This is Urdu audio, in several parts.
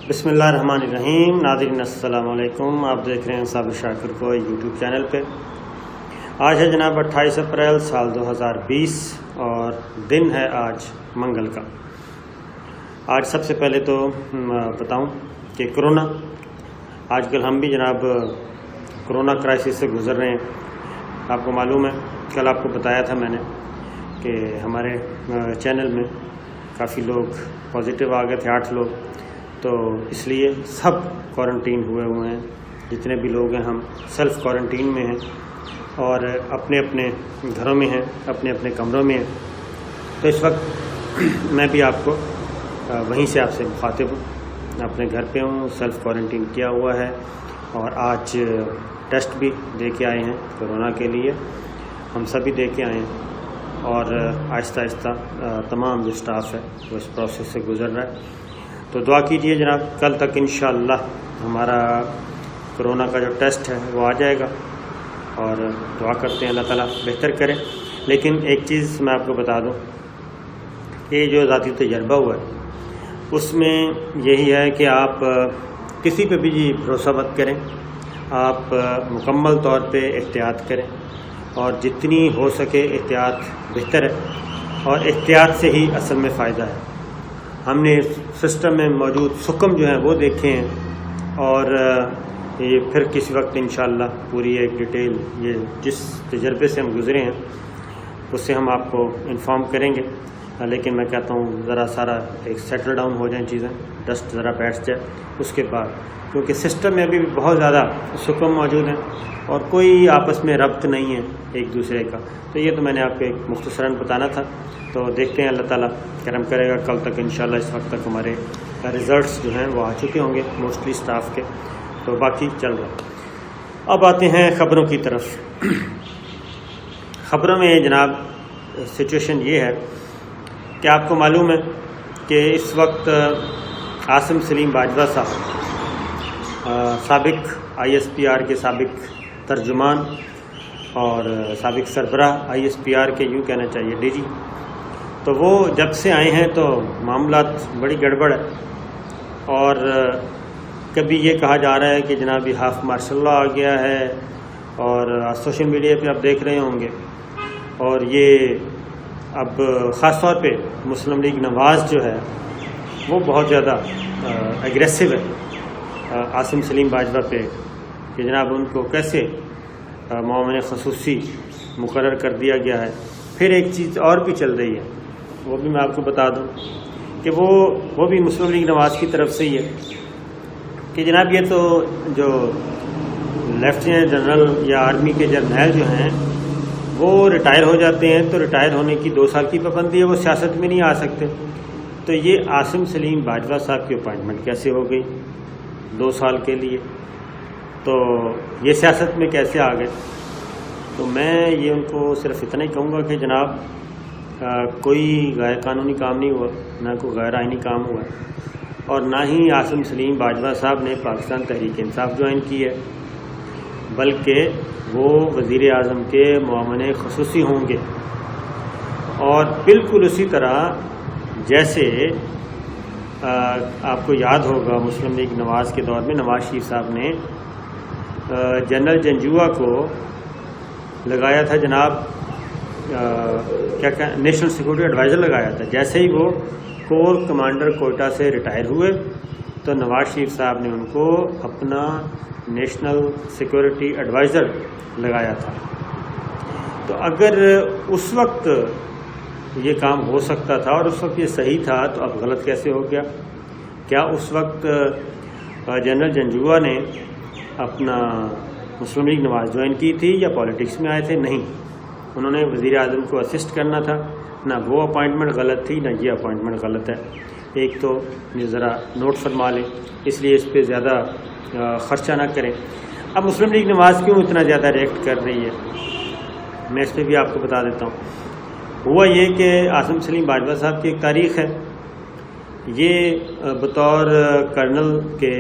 بسم اللہ الرحمن الرحیم۔ ناظرین السلام علیکم، آپ دیکھ رہے ہیں صابر شاکر کو یوٹیوب چینل پہ۔ آج ہے جناب 28 اپریل سال 2020 اور دن ہے آج منگل کا۔ آج سب سے پہلے تو بتاؤں کہ کرونا، آج کل ہم بھی جناب کرونا کرائسس سے گزر رہے ہیں۔ آپ کو معلوم ہے، کل آپ کو بتایا تھا میں نے کہ ہمارے چینل میں کافی لوگ پازیٹیو آ گئے تھے، 8 لوگ، تو اس لیے سب کوارنٹین ہوئے ہیں۔ جتنے بھی لوگ ہیں ہم سیلف کوارنٹین میں ہیں اور اپنے اپنے گھروں میں ہیں، اپنے اپنے کمروں میں ہیں۔ تو اس وقت میں بھی آپ کو وہیں سے آپ سے مخاطب ہوں، اپنے گھر پہ ہوں، سیلف کوارنٹین کیا ہوا ہے اور آج ٹیسٹ بھی دے کے آئے ہیں کورونا کے لیے، ہم سبھی دے کے آئے ہیں اور آہستہ آہستہ تمام جو سٹاف ہے وہ اس پروسیس سے گزر رہا ہے۔ تو دعا کیجئے جناب، کل تک انشاءاللہ ہمارا کرونا کا جو ٹیسٹ ہے وہ آ جائے گا اور دعا کرتے ہیں اللہ تعالیٰ بہتر کرے۔ لیکن ایک چیز میں آپ کو بتا دوں کہ جو ذاتی تجربہ ہوا ہے اس میں یہی ہے کہ آپ کسی پہ بھی بھروسہ مت کریں، آپ مکمل طور پہ احتیاط کریں اور جتنی ہو سکے احتیاط بہتر ہے، اور احتیاط سے ہی اصل میں فائدہ ہے۔ ہم نے سسٹم میں موجود سکم جو ہیں وہ دیکھے ہیں اور یہ پھر کسی وقت انشاءاللہ پوری ایک ڈیٹیل یہ جس تجربے سے ہم گزرے ہیں اس سے ہم آپ کو انفارم کریں گے۔ لیکن میں کہتا ہوں ذرا سارا ایک سیٹل ڈاؤن ہو جائیں چیزیں، ڈسٹ ذرا بیٹھ جائے اس کے بعد، کیونکہ سسٹم میں ابھی بھی بہت زیادہ سکم موجود ہیں اور کوئی آپس میں ربط نہیں ہے ایک دوسرے کا۔ تو یہ تو میں نے آپ کو ایک مختصراً بتانا تھا۔ تو دیکھتے ہیں اللہ تعالیٰ کرم کرے گا، کل تک انشاءاللہ اس وقت تک ہمارے ریزلٹس جو ہیں وہ آ چکے ہوں گے موسٹلی سٹاف کے، تو باقی چل رہا ہے۔ اب آتے ہیں خبروں کی طرف۔ خبروں میں جناب سچویشن یہ ہے کہ آپ کو معلوم ہے کہ اس وقت عاصم سلیم باجوہ صاحب، سابق ISPR کے سابق ترجمان اور سابق سربراہ ISPR کے، یوں کہنا چاہیے DG، تو وہ جب سے آئے ہیں تو معاملات بڑی گڑبڑ ہے اور کبھی یہ کہا جا رہا ہے کہ جناب یہ ہاف مارشل لا آ گیا ہے، اور سوشل میڈیا پہ آپ دیکھ رہے ہوں گے، اور یہ اب خاص طور پہ مسلم لیگ نواز جو ہے وہ بہت زیادہ ایگریسو ہے عاصم سلیم باجوہ پہ کہ جناب ان کو کیسے معاون خصوصی مقرر کر دیا گیا ہے۔ پھر ایک چیز اور بھی چل رہی ہے، وہ بھی میں آپ کو بتا دوں کہ وہ بھی مسلم لیگ نواز کی طرف سے ہی ہے کہ جناب یہ تو جو لیفٹیننٹ جنرل یا آرمی کے جرنیل جو ہیں وہ ریٹائر ہو جاتے ہیں تو ریٹائر ہونے کی 2 سال کی پابندی ہے، وہ سیاست میں نہیں آ سکتے۔ تو یہ عاصم سلیم باجوہ صاحب کی اپائنٹمنٹ کیسے ہو گئی 2 سال کے لیے؟ تو یہ سیاست میں کیسے آ گئے؟ تو میں یہ ان کو صرف اتنا ہی کہوں گا کہ جناب کوئی غیر قانونی کام نہیں ہوا، نہ کوئی غیر آئینی کام ہوا ہے، اور نہ ہی عاصم سلیم باجوہ صاحب نے پاکستان تحریک انصاف جوائن کی ہے، بلکہ وہ وزیر اعظم کے معاون خصوصی ہوں گے، اور بالکل اسی طرح جیسے آپ کو یاد ہوگا مسلم لیگ نواز کے دور میں نواز شریف صاحب نے جنرل جنجوعہ کو لگایا تھا جناب کیا نیشنل سیکورٹی ایڈوائزر لگایا تھا۔ جیسے ہی وہ کور کمانڈر کوئٹہ سے ریٹائر ہوئے تو نواز شریف صاحب نے ان کو اپنا نیشنل سیکورٹی ایڈوائزر لگایا تھا۔ تو اگر اس وقت یہ کام ہو سکتا تھا اور اس وقت یہ صحیح تھا تو اب غلط کیسے ہو گیا؟ کیا اس وقت جنرل جنجوعہ نے اپنا مسلم لیگ نواز جوائن کی تھی یا پالیٹکس میں آئے تھے؟ نہیں، انہوں نے وزیر اعظم کو اسسٹ کرنا تھا۔ نہ وہ اپائنٹمنٹ غلط تھی، نہ یہ اپائنٹمنٹ غلط ہے۔ ایک تو یہ ذرا نوٹ فرما لیں، اس لیے اس پہ زیادہ خرچہ نہ کریں۔ اب مسلم لیگ نواز کیوں اتنا زیادہ ریئیکٹ کر رہی ہے، میں اس پہ بھی آپ کو بتا دیتا ہوں۔ ہوا یہ کہ عاصم سلیم باجوہ صاحب کی ایک تاریخ ہے، یہ بطور کرنل کے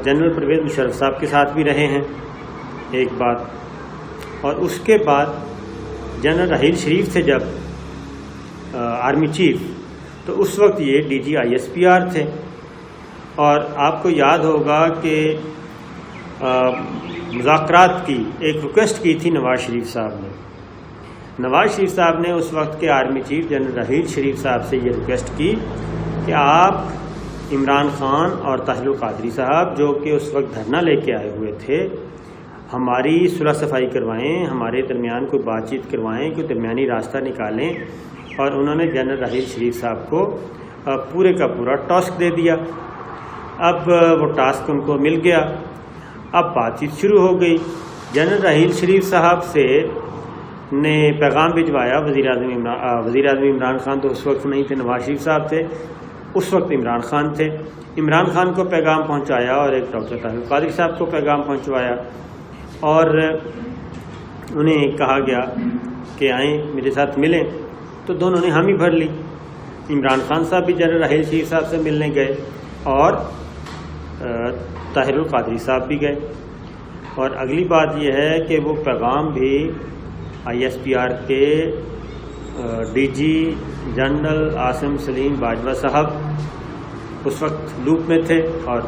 جنرل پرویز مشرف صاحب کے ساتھ بھی رہے ہیں ایک بات، اور اس کے بعد جنرل راحیل شریف تھے جب آرمی چیف، تو اس وقت یہ DG ISPR تھے، اور آپ کو یاد ہوگا کہ مذاکرات کی ایک ریکویسٹ کی تھی نواز شریف صاحب نے. نواز شریف صاحب نے اس وقت کے army chief general Raheel Sharif صاحب سے یہ ریکویسٹ کی کہ آپ عمران خان اور طاہر القادری صاحب جو کہ اس وقت دھرنا لے کے آئے ہوئے تھے ہماری صلح صفائی کروائیں، ہمارے درمیان کوئی بات چیت کروائیں، کوئی درمیانی راستہ نکالیں. اور انہوں نے جنرل راحیل شریف صاحب کو پورے کا پورا ٹاسک دے دیا. اب وہ ٹاسک ان کو مل گیا. اب بات چیت شروع ہو گئی. جنرل راحیل شریف صاحب سے نے پیغام بھجوایا وزیر اعظم عمران خان تو اس وقت نہیں تھے، نواز شریف صاحب تھے، اس وقت عمران خان تھے. عمران خان کو پیغام پہنچایا اور ایک ڈاکٹر طاہر القادری صاحب کو پیغام پہنچوایا اور انہیں کہا گیا کہ آئیں میرے ساتھ ملیں. تو دونوں نے حامی بھر لی. عمران خان صاحب بھی جنرل راحیل شریف صاحب سے ملنے گئے اور طاہر القادری صاحب بھی گئے. اور اگلی بات یہ ہے کہ وہ پیغام بھی ISPR کے D G general Asim Saleem Bajwa صاحب اس وقت لوپ میں تھے اور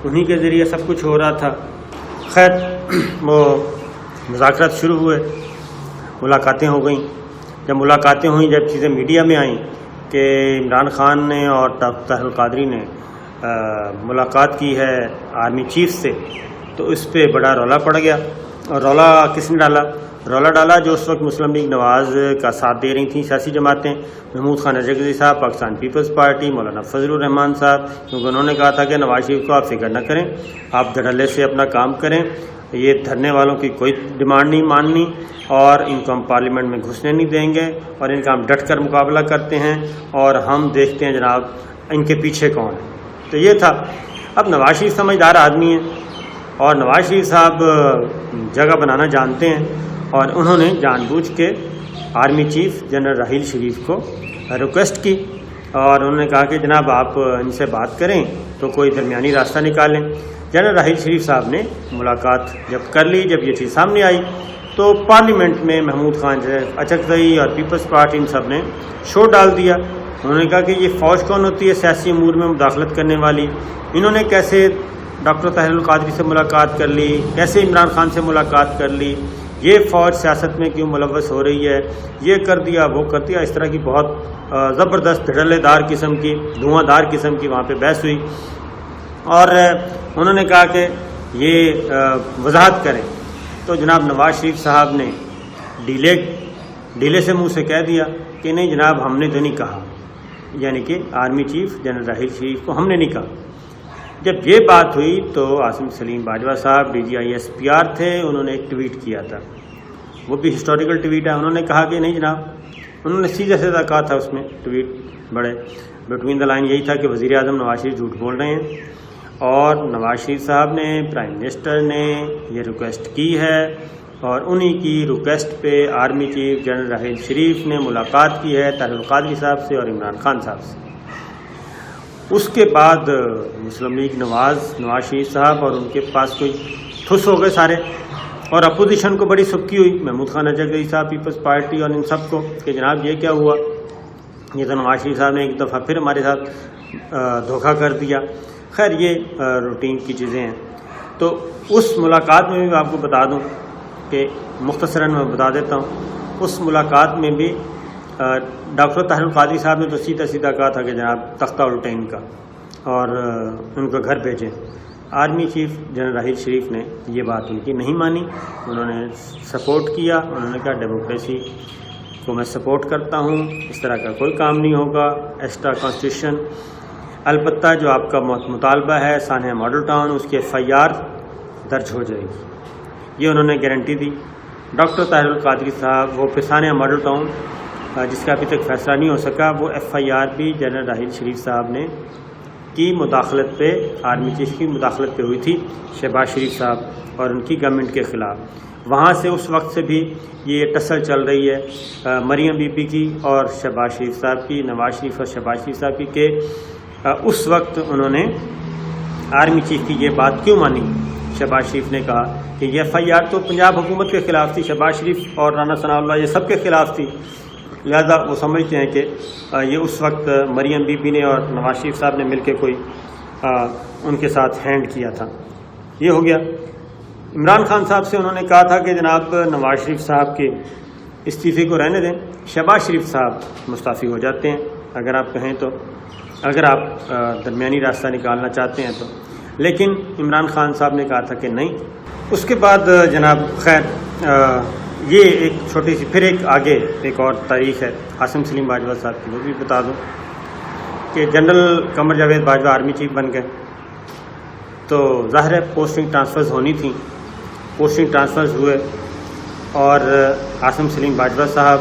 انہی کے ذریعے سب کچھ ہو رہا تھا. خیر وہ مذاکرات شروع ہوئے، ملاقاتیں ہو گئیں. جب ملاقاتیں ہوئیں، جب چیزیں میڈیا میں آئیں کہ عمران خان نے اور طاہر القادری نے ملاقات کی ہے آرمی چیف سے، تو اس پہ بڑا رولا پڑ گیا. اور رولا کس نے ڈالا؟ رولا ڈالا جو اس وقت مسلم لیگ نواز کا ساتھ دے رہی تھیں سیاسی جماعتیں، محمود خان اجگری صاحب، پاکستان پیپلز پارٹی، مولانا فضل الرحمان صاحب، کیونکہ انہوں نے کہا تھا کہ نواز شریف کو آپ فکر نہ کریں، آپ دھڑلے سے اپنا کام کریں، یہ دھرنے والوں کی کوئی ڈیمانڈ نہیں ماننی اور ان کو ہم پارلیمنٹ میں گھسنے نہیں دیں گے اور ان کا ہم ڈٹ کر مقابلہ کرتے ہیں اور ہم دیکھتے ہیں جناب ان کے پیچھے کون ہے. تو یہ تھا. اب نواز شریف سمجھدار آدمی ہیں اور نواز شریف صاحب جگہ بنانا جانتے ہیں اور انہوں نے جان بوجھ کے army chief general Raheel Sharif کو ریکویسٹ کی اور انہوں نے کہا کہ جناب آپ ان سے بات کریں تو کوئی درمیانی راستہ نکالیں. جنرل راحیل شریف صاحب نے ملاقات جب کر لی، جب یہ چیز سامنے آئی تو پارلیمنٹ میں محمود خان اچکزئی اور پیپلز پارٹی ان سب نے شور ڈال دیا. انہوں نے کہا کہ یہ فوج کون ہوتی ہے سیاسی امور میں مداخلت کرنے والی؟ انہوں نے کیسے ڈاکٹر طاہر القادری سے ملاقات کر لی، کیسے عمران خان سے ملاقات کر لی، یہ فوج سیاست میں کیوں ملوث ہو رہی ہے، یہ کر دیا وہ کر دیا. اس طرح کی بہت زبردست دھڑلے دار قسم کی، دھواں دار قسم کی وہاں پہ بحث ہوئی. اور انہوں نے کہا کہ یہ وضاحت کریں. تو جناب نواز شریف صاحب نے ڈیلے سے منہ سے کہہ دیا کہ نہیں جناب ہم نے تو نہیں کہا، یعنی کہ army chief general Raheel Sharif کو ہم نے نہیں کہا. جب یہ بات ہوئی تو عاصم سلیم باجوہ صاحب DG ISPR تھے، انہوں نے ایک ٹویٹ کیا تھا، وہ بھی ہسٹوریکل ٹویٹ ہے. انہوں نے کہا کہ نہیں جناب، انہوں نے سیدھا سیدھا کہا تھا اس میں ٹویٹ بڑے بٹوین دا لائن یہی تھا کہ وزیر اعظم نواز شریف جھوٹ بول رہے ہیں اور نواز شریف صاحب نے پرائم منسٹر نے یہ ریکویسٹ کی ہے اور انہی کی ریکویسٹ پہ army chief general Raheel Sharif نے ملاقات کی ہے طاہر القادری صاحب سے اور عمران خان صاحب سے. اس کے بعد مسلم لیگ نواز شریف صاحب اور ان کے پاس کوئی ٹھس ہو گئے سارے اور اپوزیشن کو بڑی سبکی ہوئی، محمود خان اجگری صاحب پیپلز پارٹی اور ان سب کو کہ جناب یہ کیا ہوا، یہ تو نواز شریف صاحب نے ایک دفعہ پھر ہمارے ساتھ دھوکہ کر دیا. خیر یہ روٹین کی چیزیں ہیں. تو اس ملاقات میں بھی آپ کو بتا دوں کہ مختصراً میں بتا دیتا ہوں، اس ملاقات میں بھی ڈاکٹر طاہر القادری صاحب نے تو سیدھا کہا تھا کہ جناب تختہ الٹیں ان کا اور ان کو گھر بھیجیں. Army chief general Raheel Sharif نے یہ بات ان کی نہیں مانی، انہوں نے سپورٹ کیا. انہوں نے کہا ڈیموکریسی کو میں سپورٹ کرتا ہوں، اس طرح کا کوئی کام نہیں ہوگا، ایکسٹرا کانسٹیٹیوشن. البتہ جو آپ کا مطالبہ ہے سانحہ ماڈل ٹاؤن، اس کی FIR درج ہو جائے گی، یہ انہوں نے گارنٹی دی. ڈاکٹر طاہر القادری صاحب وہ پھر سانحہ ماڈل ٹاؤن جس کا ابھی تک فیصلہ نہیں ہو سکا، وہ FIR بھی جنرل راحیل شریف صاحب نے کی مداخلت پہ، آرمی چیف کی مداخلت پہ ہوئی تھی شہباز شریف صاحب اور ان کی گورنمنٹ کے خلاف. وہاں سے اس وقت سے بھی یہ ٹسل چل رہی ہے مریم بی بی کی اور شہباز شریف صاحب کی، نواز شریف اور شہباز شریف صاحب کی، کہ اس وقت انہوں نے آرمی چیف کی یہ بات کیوں مانی. شہباز شریف نے کہا کہ یہ FIR تو پنجاب حکومت کے خلاف تھی، شہباز شریف اور رانا ثناء اللہ یہ سب کے خلاف تھی، لہذا وہ سمجھتے ہیں کہ یہ اس وقت مریم بی بی نے اور نواز شریف صاحب نے مل کے کوئی ان کے ساتھ ہینڈ کیا تھا۔ یہ ہو گیا۔ عمران خان صاحب سے انہوں نے کہا تھا کہ جناب نواز شریف صاحب کے استعفے کو رہنے دیں، شہباز شریف صاحب مستعفی ہو جاتے ہیں اگر آپ کہیں تو، اگر آپ درمیانی راستہ نکالنا چاہتے ہیں تو، لیکن عمران خان صاحب نے کہا تھا کہ نہیں۔ اس کے بعد جناب خیر یہ ایک چھوٹی سی پھر ایک آگے ایک اور تاریخ ہے عاصم سلیم باجوہ صاحب کی، وہ بھی بتا دوں کہ general Qamar Javed Bajwa army chief بن گئے، تو ظاہر ہے پوسٹنگ ٹرانسفرز ہونی تھیں، پوسٹنگ ٹرانسفرز ہوئے اور عاصم سلیم باجوہ صاحب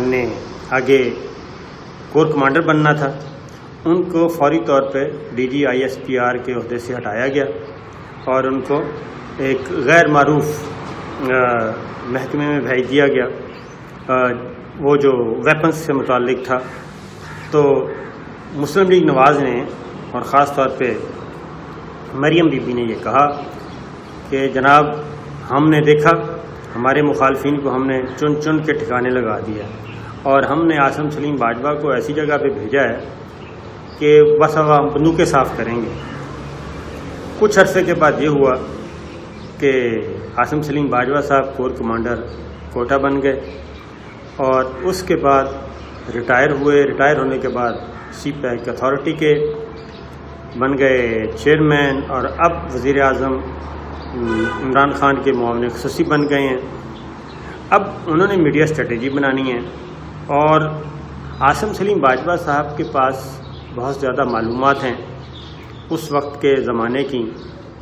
نے آگے کور کمانڈر بننا تھا، ان کو فوری طور پہ DG/ISPR کے عہدے سے ہٹایا گیا اور ان کو ایک غیر معروف محکمے میں بھیج دیا گیا، وہ جو ویپنز سے متعلق تھا۔ تو مسلم لیگ نواز نے اور خاص طور پہ مریم بی بی نے یہ کہا کہ جناب ہم نے دیکھا ہمارے مخالفین کو ہم نے چن چن کے ٹھکانے لگا دیا اور ہم نے عاصم سلیم باجوہ کو ایسی جگہ پہ بھیجا ہے کہ بس اب ہم بندوقیں صاف کریں گے۔ کچھ عرصے کے بعد یہ ہوا کہ عاصم سلیم باجوہ صاحب کور کمانڈر کوٹا بن گئے اور اس کے بعد ریٹائر ہوئے، ریٹائر ہونے کے بعد CPAC اتھارٹی کے بن گئے چیئرمین اور اب وزیر اعظم عمران خان کے معاون خصوصی بن گئے ہیں۔ اب انہوں نے میڈیا اسٹریٹجی بنانی ہے اور عاصم سلیم باجوہ صاحب کے پاس بہت زیادہ معلومات ہیں اس وقت کے زمانے کی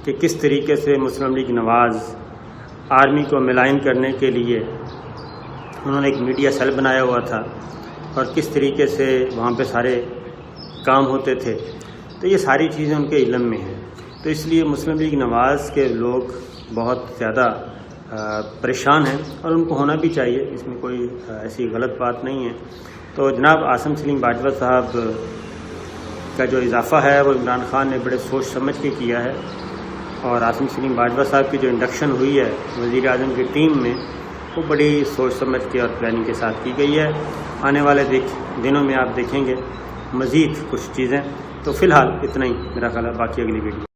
کہ کس طریقے سے مسلم لیگ نواز آرمی کو ملائن کرنے کے لیے انہوں نے ایک میڈیا سیل بنایا ہوا تھا اور کس طریقے سے وہاں پہ سارے کام ہوتے تھے، تو یہ ساری چیزیں ان کے علم میں ہیں۔ تو اس لیے مسلم لیگ نواز کے لوگ بہت زیادہ پریشان ہیں اور ان کو ہونا بھی چاہیے، اس میں کوئی ایسی غلط بات نہیں ہے۔ تو جناب عاصم سلیم باجوہ صاحب کا جو اضافہ ہے وہ عمران خان نے بڑے سوچ سمجھ کے کیا ہے اور عاصم سلیم باجوہ صاحب کی جو انڈکشن ہوئی ہے وزیر اعظم کی ٹیم میں وہ بڑی سوچ سمجھ کے اور پلاننگ کے ساتھ کی گئی ہے۔ آنے والے دنوں میں آپ دیکھیں گے مزید کچھ چیزیں۔ تو فی الحال اتنا ہی میرا خیال ہے، باقی اگلی ویڈیو